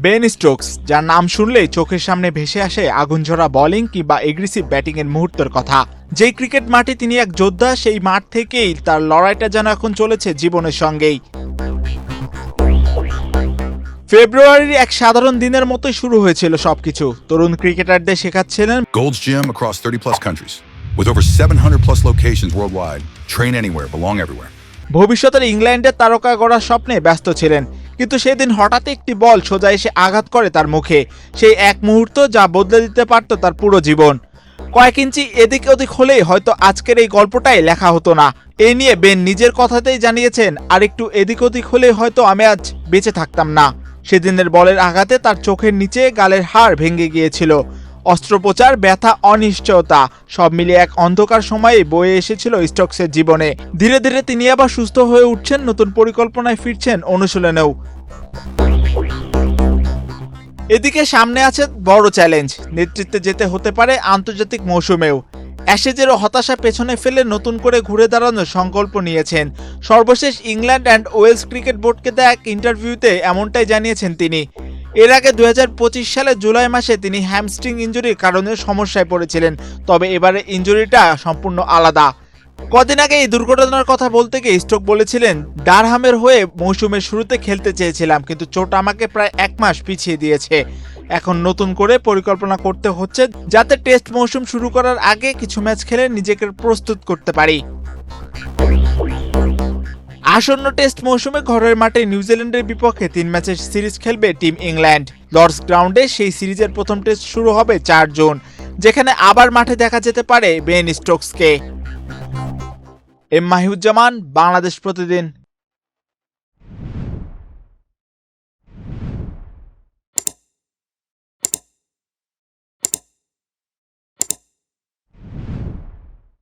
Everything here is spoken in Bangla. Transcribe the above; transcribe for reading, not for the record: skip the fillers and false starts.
বেন স্টোকস, যার নাম শুনলেই চোখের সামনে ভেসে আসে আগুনঝরা বোলিং কিংবা এগ্রেসিভ ব্যাটিংয়ের মুহূর্তের কথা। যেই ক্রিকেট মাঠে তিনি এক যোদ্ধা, সেই মাঠ থেকেই তার লড়াইটা যেন এখন চলেছে জীবনের সঙ্গেই। ফেব্রুয়ারির এক সাধারণ দিনের মতোই শুরু হয়েছিল সবকিছু। তরুণ ক্রিকেটারদের শেখাচ্ছিলেন Gold's Gym across 30 plus countries with over 700 plus locations worldwide. Train anywhere, belong everywhere. ভবিষ্যতের ইংল্যান্ডের তারকা গড়ার স্বপ্নে ব্যস্ত ছিলেন, কিন্তু সেদিন হঠাৎ একটি বল সোজা এসে আঘাত করে তার মুখে। সেই এক মুহূর্ত যা বদলে দিতে পারত তার পুরো জীবন। কয়েক ইঞ্চি এদিক ওদিক হলেই হয়তো আজকের এই গল্পটাই লেখা হতো না। এ নিয়ে বেন নিজের কথাতেই জানিয়েছেন, আর একটু এদিক ওদিক হলেই হয়তো আমি আজ বেঁচে থাকতাম না। সেদিনের বলের আঘাতে তার চোখের নিচে গালের হাড় ভেঙে গিয়েছিল। অস্ত্রোপচার, ব্যথা, অনিশ্চয়তা সব মিলিয়ে এক অন্ধকার সময়ে বয়ে এসেছিল স্টোকসের জীবনে। ধীরে ধীরে তিনি আবার সুস্থ হয়ে উঠছেন, নতুন পরিকল্পনায় ফিরছেন, অনুশীলনেও। এদিকে সামনে আছে বড় চ্যালেঞ্জ, নেতৃত্বে যেতে হতে পারে আন্তর্জাতিক মৌসুমেও। অ্যাশেজেরও হতাশা পেছনে ফেলে নতুন করে ঘুরে দাঁড়ানোর সংকল্প নিয়েছেন। সর্বশেষ ইংল্যান্ড অ্যান্ড ওয়েলস ক্রিকেট বোর্ডকে দেয়া এক ইন্টারভিউতে এমনটাই জানিয়েছেন তিনি। এর আগে 2025 সালের জুলাই মাসে তিনি হ্যামস্ট্রিং ইনজুরির কারণে সমস্যায় পড়েছিলেন, তবে এবারে ইনজুরিটা সম্পূর্ণ আলাদা। কদিন আগে এই দুর্ঘটনার কথা বলতে গিয়ে স্টোক বলেছিলেন, ডারহামের হয়ে মৌসুমের শুরুতে খেলতে চেয়েছিলাম, কিন্তু চোট আমাকে প্রায় 1 মাস পিছিয়ে দিয়েছে। এখন নতুন করে পরিকল্পনা করতে হচ্ছে, যাতে টেস্ট মৌসুম শুরু করার আগে কিছু ম্যাচ খেলে নিজেকে প্রস্তুত করতে পারি। আসন্ন টেস্ট মৌসুমে ঘরের মাঠে নিউজিল্যান্ডের বিপক্ষে 3 ম্যাচের সিরিজ খেলবে টিম ইংল্যান্ড। লর্ডস গ্রাউন্ডে সেই সিরিজের প্রথম টেস্ট শুরু হবে 4 জুন, যেখানে আবার মাঠে দেখা যেতে পারে বেন স্টোকসকে। এম মাহিউজ্জামান, বাংলাদেশ প্রতিদিন।